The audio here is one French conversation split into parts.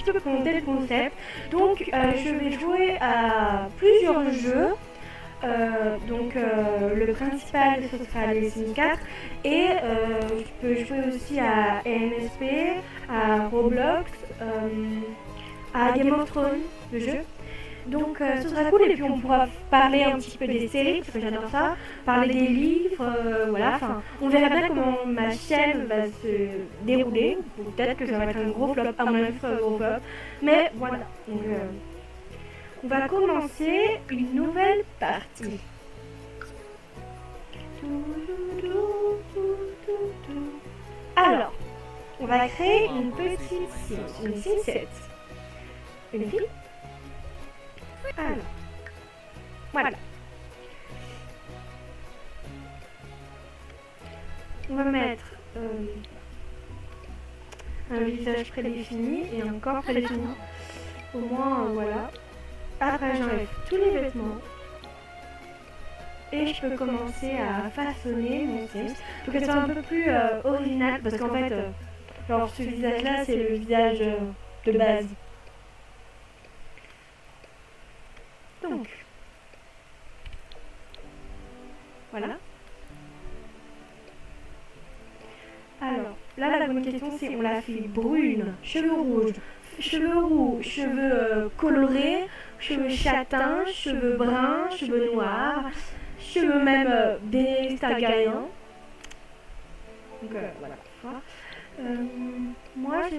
petit peu présenter le concept. Donc je vais jouer à plusieurs jeux. Le principal ce sera les Sims 4 et je peux jouer aussi à NSP, à Roblox, à Game of Thrones, le jeu. Donc ce sera cool et puis on pourra parler un petit peu des séries parce que j'adore ça, parler des livres, voilà, enfin on verra bien comment ma chaîne va se dérouler. Peut-être que ça va être un gros flop, à mon avis ça va être un gros flop, mais voilà. Donc on va commencer une nouvelle partie. Alors, on va créer une petite Sims, une Simsette. Une fille. Alors, voilà. On va mettre un visage prédéfini et un corps prédéfini. Au moins, voilà. Après, j'enlève tous les vêtements. Et je peux commencer à façonner mon Sims. Il faut qu'elle soit un peu plus originale parce qu'en fait, genre ce visage-là, c'est le visage de base. Donc, voilà. Alors, là, la bonne question, c'est on l'a fait brune, cheveux rouges, cheveux roux, cheveux colorés, cheveux châtains, cheveux bruns, cheveux noirs, cheveux même des Targaryens. Donc, voilà. Moi, je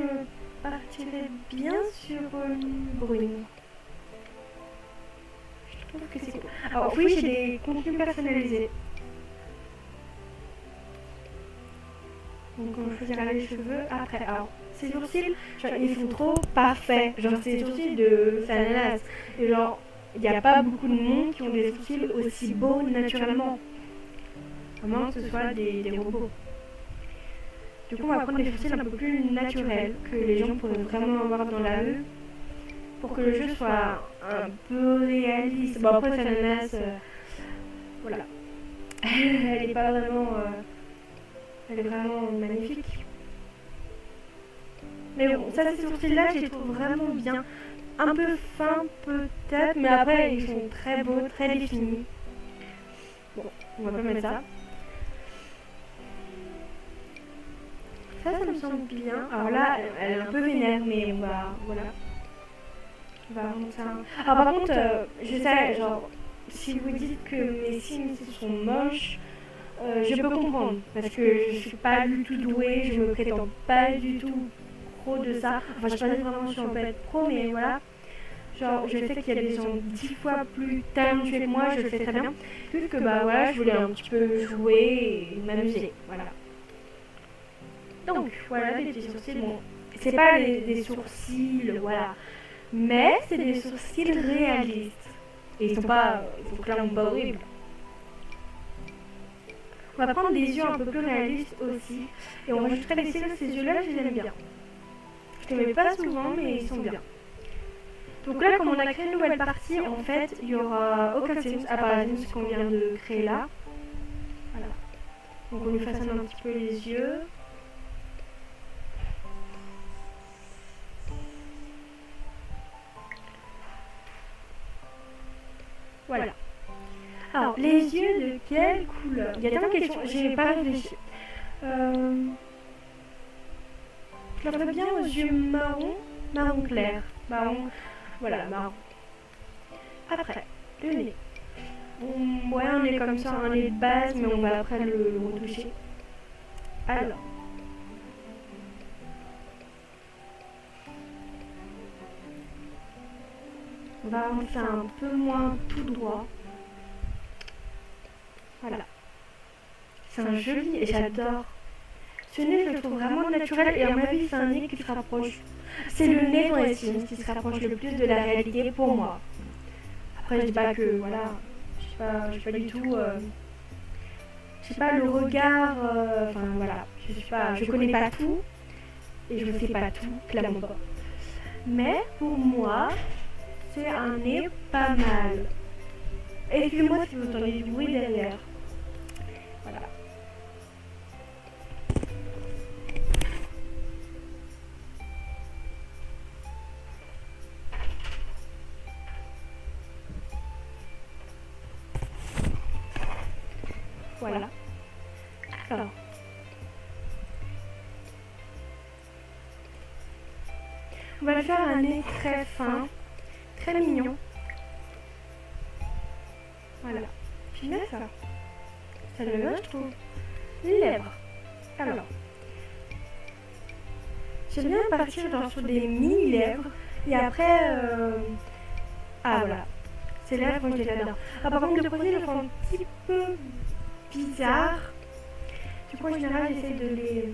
partirais bien sur une brune. Je trouve que c'est cool. Alors, oui, j'ai des contenus personnalisés. Donc on choisira les cheveux après. Alors, ces sourcils, genre, ils sont trop parfaits. Genre, c'est des sourcils de Sananas. Et genre, il n'y a pas beaucoup de monde qui ont des sourcils aussi beaux naturellement. À moins que ce soit des robots. Du coup, on va prendre des sourcils un peu plus naturels que les gens pourraient vraiment avoir dans la rue. Pour que le jeu soit un peu réaliste. Bon, après, Sananas, voilà. Elle est pas vraiment. Elle est vraiment magnifique. Mais bon, ça, ces sourcils-là, je les trouve vraiment bien. Un peu fins peut-être, mais après, ils sont très beaux, très définis. Bon, on va pas mettre ça. Ça me semble bien. Alors là, elle est un peu vénère, mais on va... Voilà. On va rendre ça... Alors par contre, je sais, genre, si vous dites que mes Sims sont moches, je peux comprendre. Parce que je suis pas du tout douée, je me prétends pas du tout pro de ça. Enfin, je sais pas vraiment si on peut être pro, mais voilà. Genre, je sais qu'il y a des gens 10 fois plus talentueux que moi, je le fais très bien. Juste que, bah voilà, je voulais un petit peu jouer et m'amuser. Voilà. Donc, voilà, les petits sourcils. Bon, c'est pas des sourcils, voilà. Mais c'est des sourcils réalistes. Et ils sont pas, ils sont clairement pas horribles. On va prendre des yeux un peu plus réalistes aussi. Et on rajouterait les cils, ces yeux-là, je les aime bien. Je les mets pas souvent, mais ils sont bien. Donc là, comme on a créé une nouvelle partie, en fait, il n'y aura aucun Sims à part la Sims qu'on vient de créer là. Voilà. Donc on lui façonne un petit peu les yeux. Voilà. Alors, les yeux de quelle couleur? Il y a tellement de questions, j'ai pas réfléchi. Je leur ferais bien aux yeux marron, marron clair. Marron, voilà, marron. Après, le nez. Ouais, un nez comme ça, un nez de base, mais on va après le retoucher. Alors. On va rendre ça un peu moins tout droit. Voilà. C'est un joli et j'adore. Ce nez, je le trouve vraiment naturel et à mon avis, c'est un nez qui se rapproche. C'est le nez dans les Sims qui se rapproche le plus de la réalité pour moi. Après, je dis pas que, voilà, je suis pas du tout... je sais pas, le regard... Enfin, voilà, je connais pas tout et je ne sais pas tout, clairement pas. Mais pour moi, c'est un nez pas mal. Excusez-moi si vous entendez du bruit derrière. Voilà. j'aimerais faire un nez très fin, très mignon. Voilà. J'aime bien ça. Ça le va, je trouve. Les lèvres. Alors. J'aime bien partir genre sur des mini-lèvres. Et après... Ah voilà. Ces lèvres, moi je les adore. Ah par contre, le profil, ils font un petit peu bizarre. Du coup, en général, j'essaie de les...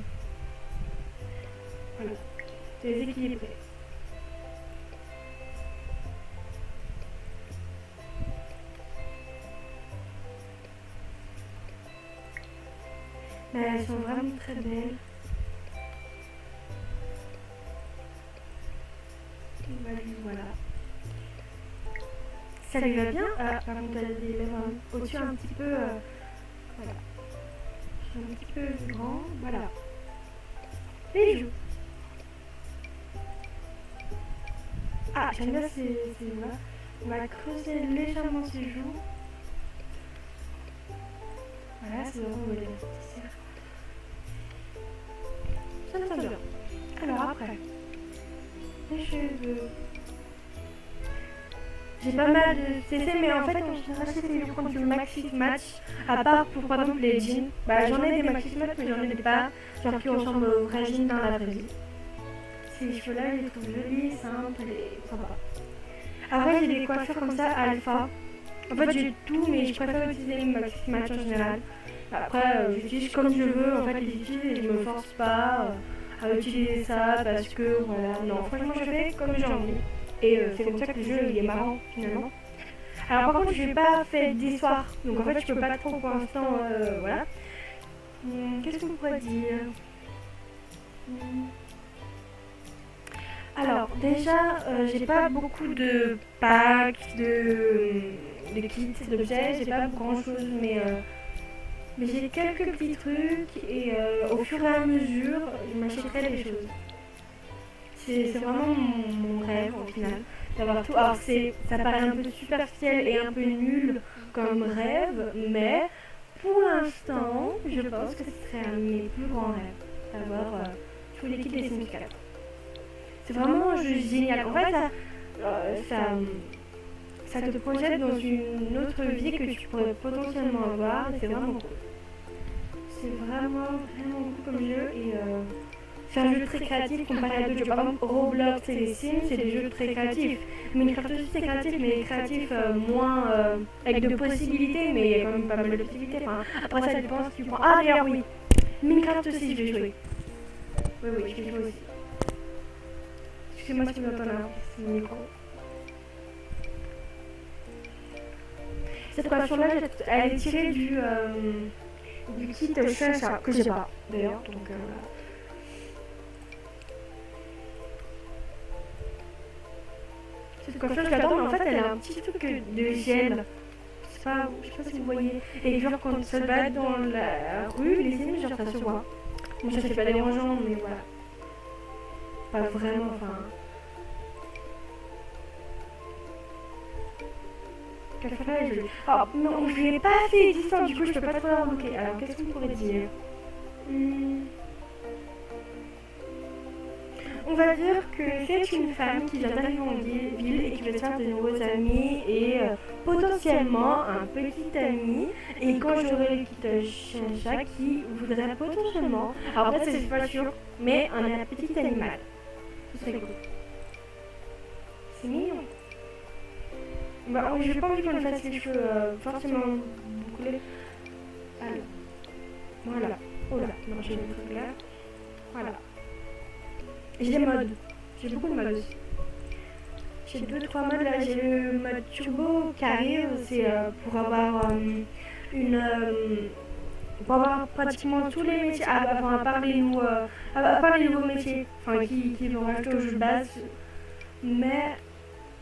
Voilà. De les équilibrer. Mais elles sont vraiment très belles. Voilà. Ça lui va bien. Ah, par contre, elle a des lèvres au-dessus un petit peu... voilà. Un petit peu grand. Voilà. Les joues. Ah, j'aime bien ces... Voilà. On va creuser légèrement ses joues. Voilà, c'est vraiment où elle est. Ça me semble bien. Alors après, les cheveux. J'ai pas mal de CC, mais en fait, en général, j'essaie de prendre du maxi match. À part pour par exemple les jeans. Bah, j'en ai des maxi match, mais j'en ai pas. Genre qui ressemblent aux vrais jeans dans la vraie vie. Ces cheveux-là, je les trouve jolis, simples et sympas. Après, j'ai des coiffures comme ça, alpha. En fait, j'ai tout, mais je préfère utiliser les maxi match en général. Après, j'utilise comme je veux, en fait, les utiliser et je me force pas à utiliser ça parce que, voilà, non, franchement, je fais comme j'ai envie. Et c'est comme ça que le jeu, il est marrant, finalement. Alors, par contre, je n'ai pas fait d'histoire, donc en fait, je peux pas trop pour l'instant, voilà. Qu'est-ce qu'on pourrait dire? Alors, déjà, j'ai pas beaucoup de packs, de kits, d'objets, j'ai pas grand chose, mais j'ai quelques petits trucs et au fur et à mesure, je m'achèterai des choses. C'est vraiment mon rêve au final, d'avoir tout. Alors ça paraît un peu superficiel et un peu nul comme rêve, mais pour l'instant, je pense que ce serait un de mes plus grands rêves, d'avoir tous les kits des Sims 4. C'est vraiment un jeu génial. En fait, ça te projette dans une autre vie que tu pourrais potentiellement avoir et c'est vraiment cool. C'est vraiment cool comme jeu et c'est un jeu très créatif comparé à d'autres jeux. Par exemple, Roblox et les Sims, c'est des jeux très créatifs. Minecraft aussi c'est créatif, mais créatif moins avec de possibilités, mais il y a quand même pas mal de possibilités. Enfin, après ça dépend ce que tu prends. Ah d'ailleurs oui, Minecraft aussi je vais jouer. Oui, je vais jouer aussi. Excusez-moi si vous entendez c'est le micro. Cette coiffure-là, elle est tirée du kit Chacha, que j'ai pas d'ailleurs, donc voilà. Cette coiffure, je l'adore, mais en fait, elle a un petit truc de gel. Je sais pas si vous voyez. Et genre, quand ça se balade dans la rue, les images, genre, ça se voit. Bon, ça, c'est pas dérangeant, mais voilà. Pas vraiment, enfin... Alors, non, je lui ai pas fait existant, du coup je peux pas trop la rebooker. Alors, qu'est-ce qu'on pourrait dire? On va dire que c'est une femme qui vient d'arriver en ville et qui veut se faire de nouveaux amis et potentiellement un petit ami. Et quand j'aurai le kit Chacha qui voudrait potentiellement, alors après c'est pas sûr, mais un petit animal. Ce serait cool. C'est mignon. Bah, j'ai pas envie qu'on lui fasse les cheveux forcément bouclés. Allez. Voilà. Oh là, non, j'ai des trucs là. Voilà. J'ai des modes. J'ai beaucoup de modes aussi. J'ai 2-3 modes là. J'ai le mode turbo qui arrive. C'est pour avoir pour avoir pratiquement tous les métiers. À part les nouveaux métiers. Enfin, qui vont rajouter au jeu de base. Mais.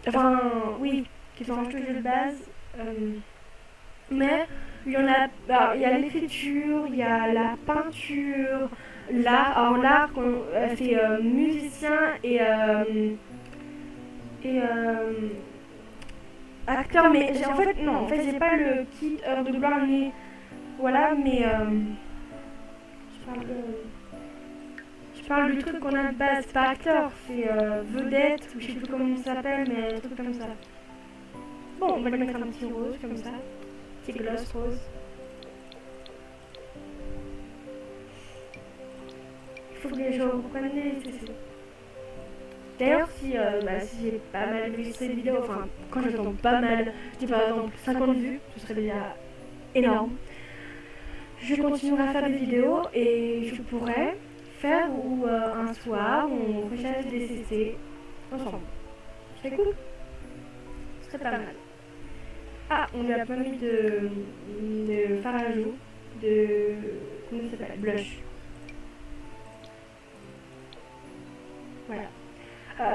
Enfin, oui. Qui sont rajoutés au jeu de base. Mais il y en a, il y a l'écriture, il y a la peinture, l'art. Alors l'art, c'est musicien et acteur. Mais en fait non, en fait j'ai pas le kit heure de gloire ni voilà, mais je Je parle du truc qu'on a de base, c'est pas acteur, c'est vedette, ou je sais plus comment ça s'appelle, mais un truc comme ça. Bon, on va lui mettre un petit rose comme ça. Petit gloss rose. Il faut que les gens reprennent les CC. D'ailleurs, si j'ai pas mal vu ces vidéos, enfin, quand j'entends pas mal, je dis par exemple 50 vues, ce serait déjà énorme. Je continuerai à faire des vidéos et je pourrais faire un soir où on recherche des CC ensemble. C'est cool. Ce serait pas mal. Ah, on lui a pas mis de fard à joues, de... comment ça s'appelle? Blush. Voilà.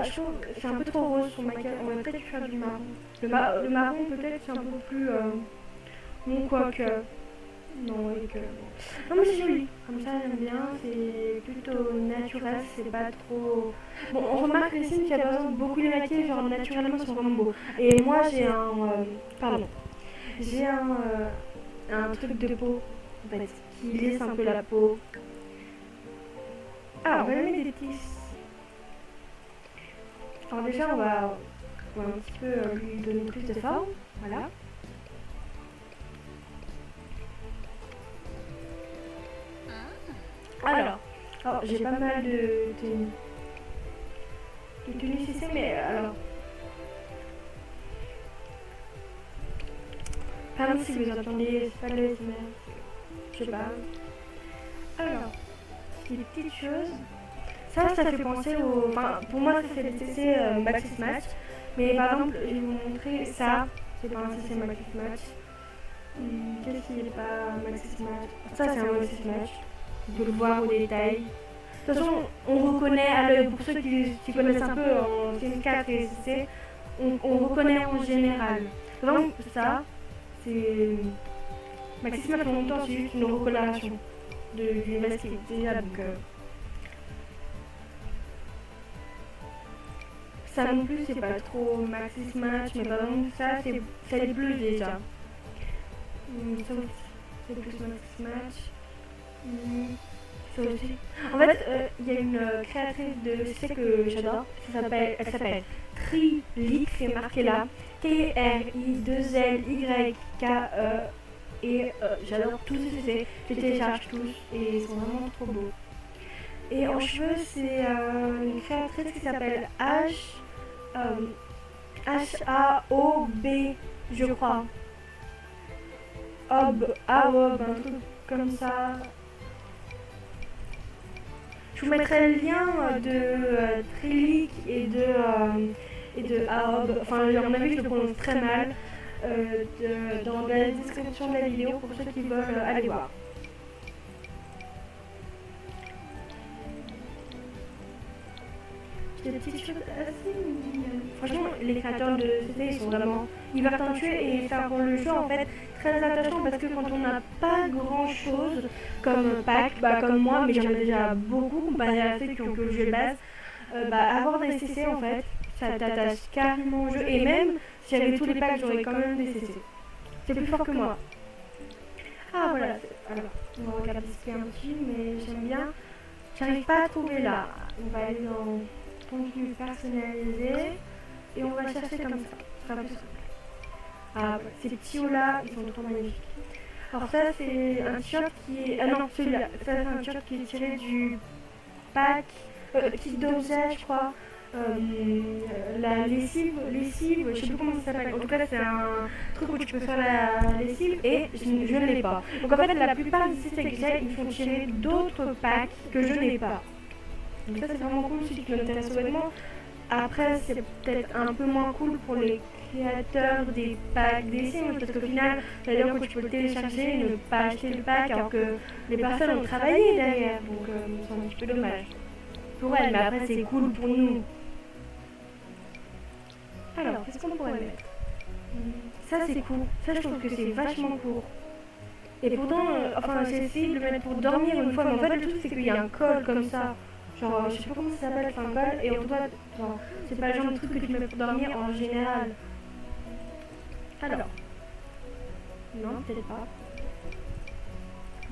Je trouve que c'est un peu trop rose son maquillage. On va peut-être faire du marron. Le marron, peut-être, c'est un peu plus... bon, quoi que... Non, et que... Non, mais c'est joli. Comme ça, j'aime bien. C'est plutôt naturel. C'est pas trop... Bon, on remarque les signes qu'il y a par exemple beaucoup de maquillages, genre naturellement, sont vraiment beaux. Et moi, j'ai un... pardon. J'ai un truc de peau, en fait, qui lisse un peu la peau. Ah, on va mettre des petits... Alors déjà, on va un petit peu lui donner plus de forme. Voilà. Alors j'ai pas mal de tenues CC, mais alors... Pardon si vous entendez, c'est pas le SMR, je sais pas. Alors, des petites choses... Ça fait penser au... Enfin, pour moi, ça c'est le CC Maxis Match. Mais par exemple, je vais vous montrer ça. C'est pas un CC Maxis Match. Qu'est-ce qui n'est pas Maxis Match? Ça, c'est un Maxis Match. Vous pouvez le voir au détail. De toute façon, on reconnaît à l'œil. Pour ceux qui connaissent un peu en CM4 et CC, on reconnaît en général. Par exemple, ça, c'est... Maxis Match, pour longtemps, c'est juste une recoloration du masque déjà. Donc... ça non plus, c'est pas trop Maxis Match, mais par exemple, ça c'est plus déjà. Ça aussi, c'est plus Maxis Match. Ça aussi. En fait, il y a une créatrice de CC que j'adore. Elle s'appelle Trilix, c'est marqué là. TRI2LYKE. Et j'adore tous ces CC. Je les télécharge tous et ils sont vraiment trop beaux. Et en cheveux, c'est une créatrice qui s'appelle H-A-O-B, je crois. Aub, un truc comme ça. Je vous mettrai le lien de Trilix et de Aob. Enfin, à mon avis, je le prononce très mal. Dans la description de la vidéo pour ceux qui veulent aller voir. Des petites choses assez mignonnes. Franchement, les créateurs de CC ils sont vraiment hyper talentueux et ça rend le jeu en fait très attachant parce que quand on n'a pas grand chose comme pack, comme moi, mais j'en ai déjà beaucoup comparé à ceux qui ont que le jeu de base, avoir des CC en fait, ça t'attache carrément au jeu et même si j'avais tous les packs, j'aurais quand même des CC. C'est plus fort que moi. Ah voilà, alors on va regarder ce qu'il y a un petit, mais j'aime bien. J'arrive pas à trouver là. On va aller dans contenu personnalisé et on va chercher comme ça. Ce sera plus simple. Ah, ces petits hauts là, ils sont trop magnifiques. Alors ça c'est un t-shirt qui est... Ah non, celui-là. Ça c'est un t-shirt qui est tiré du pack kit d'objet, je crois. La lessive, je sais plus comment ça s'appelle. En tout cas, c'est un truc où tu peux faire la lessive et je ne l'ai pas. Donc en fait, la plupart des sites que j'ai, ils font tirer d'autres packs que je n'ai pas. Donc ça, c'est vraiment cool si tu t'intéresses aux vêtements. Après, c'est peut-être un peu moins cool pour les créateurs des packs des signes parce qu'au final, c'est-à-dire que tu peux le télécharger et ne pas acheter le pack alors que les personnes ont travaillé derrière. Donc c'est un petit peu dommage pour elles, mais après, c'est cool pour nous. Alors, qu'est-ce qu'on pourrait mettre? Ça, c'est cool. Ça, je trouve que c'est vachement court. Et pourtant, enfin, j'ai essayé de le mettre pour dormir une fois, mais en fait, le truc, c'est qu'il y a un col comme ça. Genre, je sais pas comment ça s'appelle, c'est un col, et on doit. Genre, c'est pas le genre de truc que tu mets pour dormir en général. Alors. Non, peut-être pas.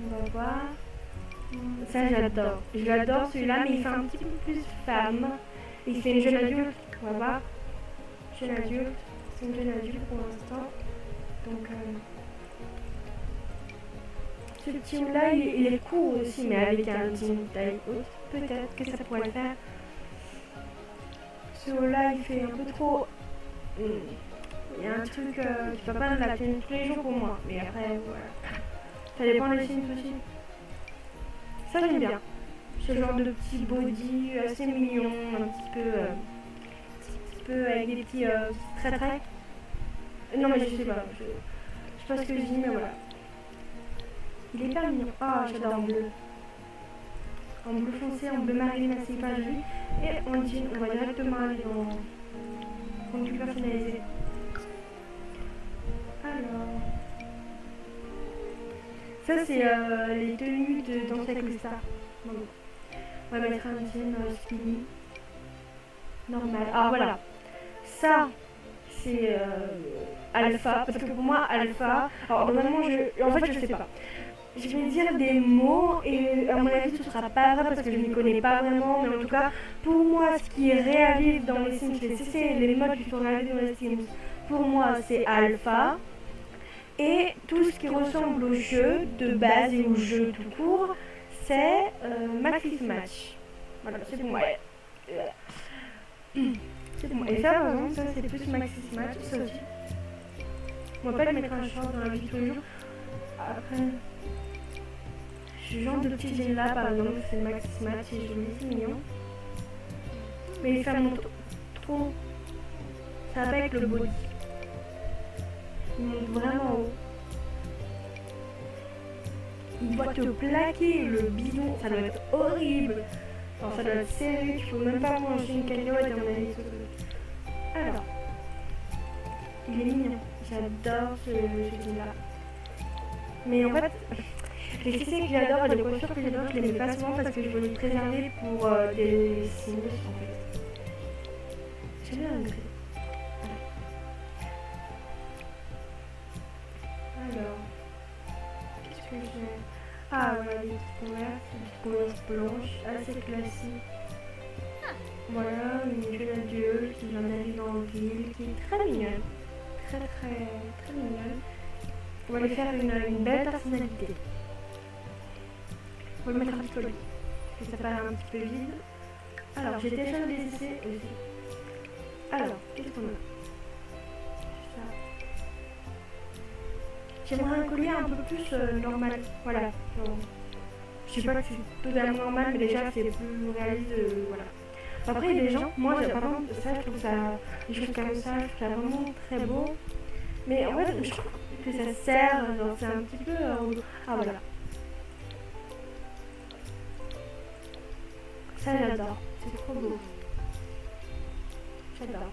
On va voir. Ça, j'adore. Je l'adore celui-là, mais il fait un petit peu plus femme. Il fait une jeune adulte, on va voir. Jeune adulte, c'est une jeune adulte pour l'instant. Donc, ce petit-là, il est court aussi, mais avec un jean taille haute. Peut-être que ça pourrait le faire. Celui-là, il fait un peu trop. Il y a un truc, tu peux pas la tenue tous les jours pour moi. Mais après, voilà. Ça dépend des signes aussi. Ça, j'aime bien. Ce genre de petit body assez mignon, un petit peu avec des petits traits. Non, mais je sais pas. Je sais pas ce que je dis, mais voilà. Il est hyper mignon. Ah, j'adore en bleu. En bleu foncé, en bleu marine, c'est hyper joli. Et en jean, on va directement aller dans du personnalisé. Alors. Ça, c'est les tenues de Danse avec les stars. Bon. On va mettre un jean skinny. Normal. Ah, voilà. Ça, c'est alpha. Parce que pour moi, alpha. Alors, normalement, en fait, je sais pas. Je vais dire des mots et à mon avis, ce sera pas vrai parce que je ne connais pas vraiment. Mais en tout cas, pour moi, ce qui est réaliste dans les Sims, c'est les modes qui sont réalisés dans les Sims. Pour moi, c'est alpha. Et tout ce qui ressemble au jeu de base et au jeu tout court, c'est Maxis Match. Voilà, c'est pour moi. C'est pour moi. Et ça, par exemple, ça c'est plus Maxis Match. Ça aussi. On va pas le mettre un short dans la vie de tous les jours. Après, ce genre de petit jean là, par exemple, c'est Maxis Match et joli, c'est mignon. Mais les femmes montent trop. Ça va pas avec le body. Il monte vraiment haut. Il va te plaquer le bidon, ça doit être horrible. Alors ça doit être serré, tu peux même pas manger une cacahuète à mon avis. Alors, il est mignon, j'adore ce jean-là. Mais en fait, les CC que j'adore et les coiffures que j'adore, je les mets pas souvent parce que je veux les préserver pour des signes en fait. J'aime bien le gris. Alors, qu'est-ce que j'ai? Ah voilà, des petites converses blanches, assez classiques. Voilà, une jeune adulte qui vient d'arriver en ville, qui est très mignonne. Très mignonne. On va lui faire une belle personnalité. On va le mettre un petit peu, parce que ça paraît un petit peu vide. Alors, j'ai déjà des essais aussi. Alors, qu'est-ce qu'on a? J'aimerais un collier un peu plus normal. Voilà. Je sais pas que c'est totalement normal, mais déjà c'est plus réaliste. Voilà. Après, il y a des gens, moi par exemple, ça je trouve ça, des choses comme ça, je trouve ça vraiment très beau. Mais en fait, je trouve que ça sert, genre c'est un petit peu. Ah voilà. Ça j'adore, c'est trop beau. J'adore.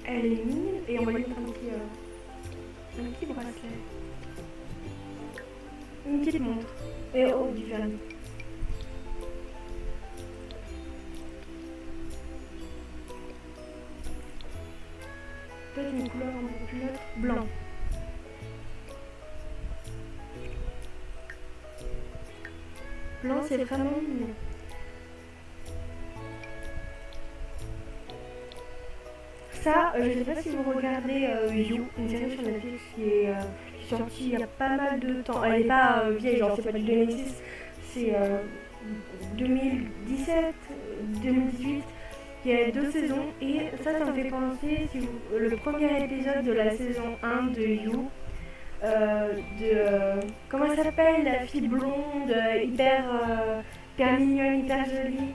Elle est mignonne et on va lui mettre un petit bracelet. Une petite montre. Et oh, du vernis. Peut-être une couleur un peu plus neutre. Blanc. Blanc, c'est vraiment mignon. Ça, je sais pas si vous regardez You, une série sur Netflix qui est sortie il y a pas mal de temps. Elle est pas vieille, genre c'est pas du 2006, c'est 2017, 2018. Il y a 2 saisons et ça me fait penser le premier épisode de la saison 1 de You. Comment elle s'appelle, la fille blonde, hyper mignonne, hyper jolie.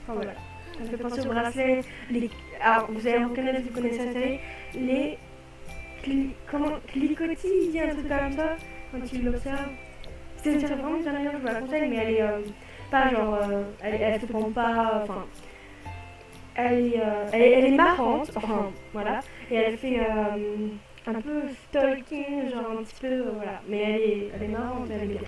Enfin voilà. Ça me fait penser au bracelet. Alors, vous allez reconnaître si vous connaissez la série. Les clicotis, un truc comme ça, quand il l'observe. C'est une série vraiment bien mignonne, je vous la conseille, mais elle est pas genre. Elle se prend pas. Enfin. Elle est marrante, enfin voilà. Et elle fait un peu stalking, genre un petit peu. Voilà. Mais elle est marrante, elle est bien.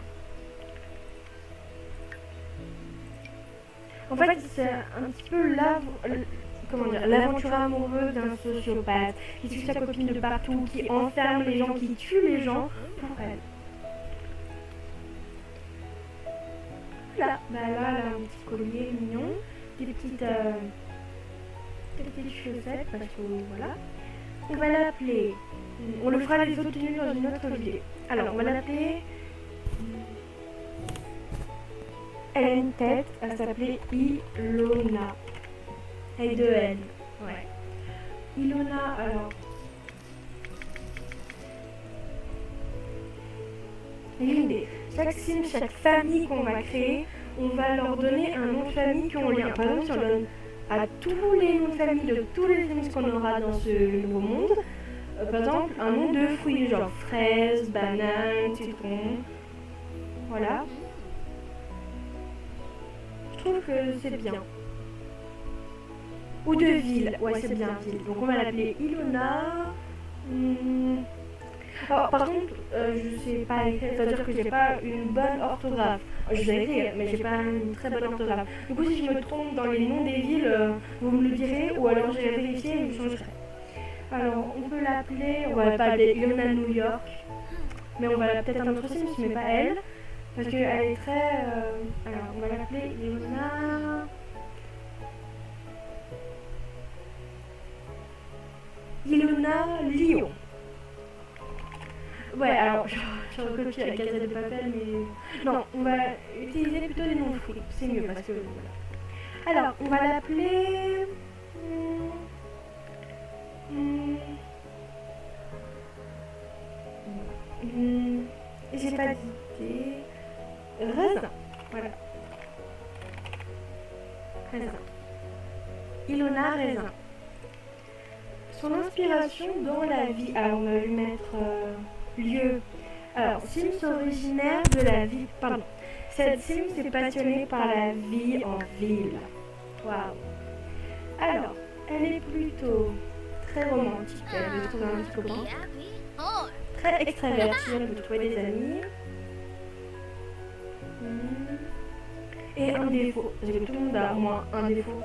En fait, c'est un petit peu l'aventure amoureuse d'un sociopathe qui suit sa copine de partout, qui enferme les gens, qui tue les gens pour elle. là, bah là, elle a un petit collier mignon, des petites chaussettes, parce que voilà. On va l'appeler, on le fera les autres tenues dans une autre vidéo. Alors, on va l'appeler, elle a une tête, elle s'appelait Ilona. Avec deux N, ouais. Ilona, alors... L'idée, chaque sim, chaque famille qu'on va créer, on va leur donner un nom de famille qui ont lien. Par exemple, si on donne à tous les noms de famille de tous les sims qu'on aura dans ce nouveau monde, par exemple, un nom de fruits, genre fraise, banane, citron, voilà. Je trouve que c'est bien. Ou de ville, ouais c'est bien ville. Donc on va l'appeler Ilona. Alors, par contre, je sais pas écrire, c'est-à-dire que j'ai pas une bonne orthographe. Je sais écrire, mais j'ai pas une très bonne orthographe. Du coup, si je me trompe dans les noms des villes, vous me le direz, ou alors j'irai vérifier et je changerai. Alors, on peut l'appeler, on va pas l'appeler Ilona New York, mais on va peut-être un autre signe, mais pas elle, parce qu'elle est très... alors, on va l'appeler Ilona... Ilona Lyon. Ouais, alors, je recopie la Gazette de Papel, mais... Non, on va utiliser plutôt les noms de fruits, c'est mieux, parce que... Voilà. Alors, on va l'appeler... J'ai pas d'idée... Raisin, voilà. Raisin. Ilona Raisin. Son inspiration dans la vie... Alors, on va lui mettre... lieu. Alors, Sims originaire de la vie. Pardon. Cette Sims est passionnée par la vie en ville. Waouh. Alors, elle est plutôt très romantique. Elle veut trouver un petit copain. Très extravertie. Elle veut trouver des amis. Et un défaut. Parce que tout le monde a au moins un défaut.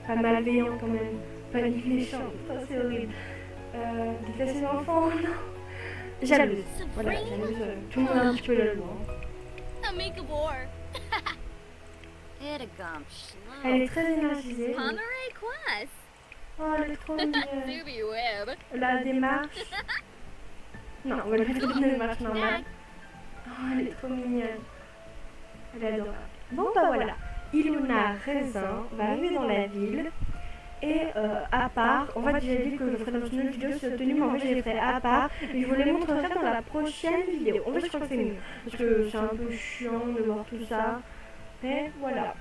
Pas malveillant quand même. Pas ni méchant. Ça, c'est horrible. Déplacer l'enfant, non. Jalouse. Voilà, jalouse. Tout le monde a un petit peu jaloux. Elle est très énergisée. Oh, elle est trop mignonne. La démarche. Non, on va lui faire une démarche normale. Oh, elle est trop mignonne. Elle est adorable. Bon, bah voilà. Ilona Raisin va arriver dans la ville. Et à part, en fait j'ai dit que je ferais dans une autre vidéo sur tenue, mais en fait je les ferai à part. Et je vous les montrerai dans la prochaine vidéo. En fait je crois que c'est mieux, parce que c'est un peu chiant de voir tout ça. Mais voilà.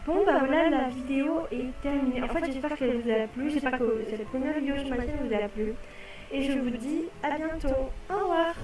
Bon bah voilà, la vidéo est terminée. En fait j'espère qu'elle vous a plu, j'espère que cette première vidéo sur ma chaîne vous a plu. Et je vous dis à bientôt. Au revoir.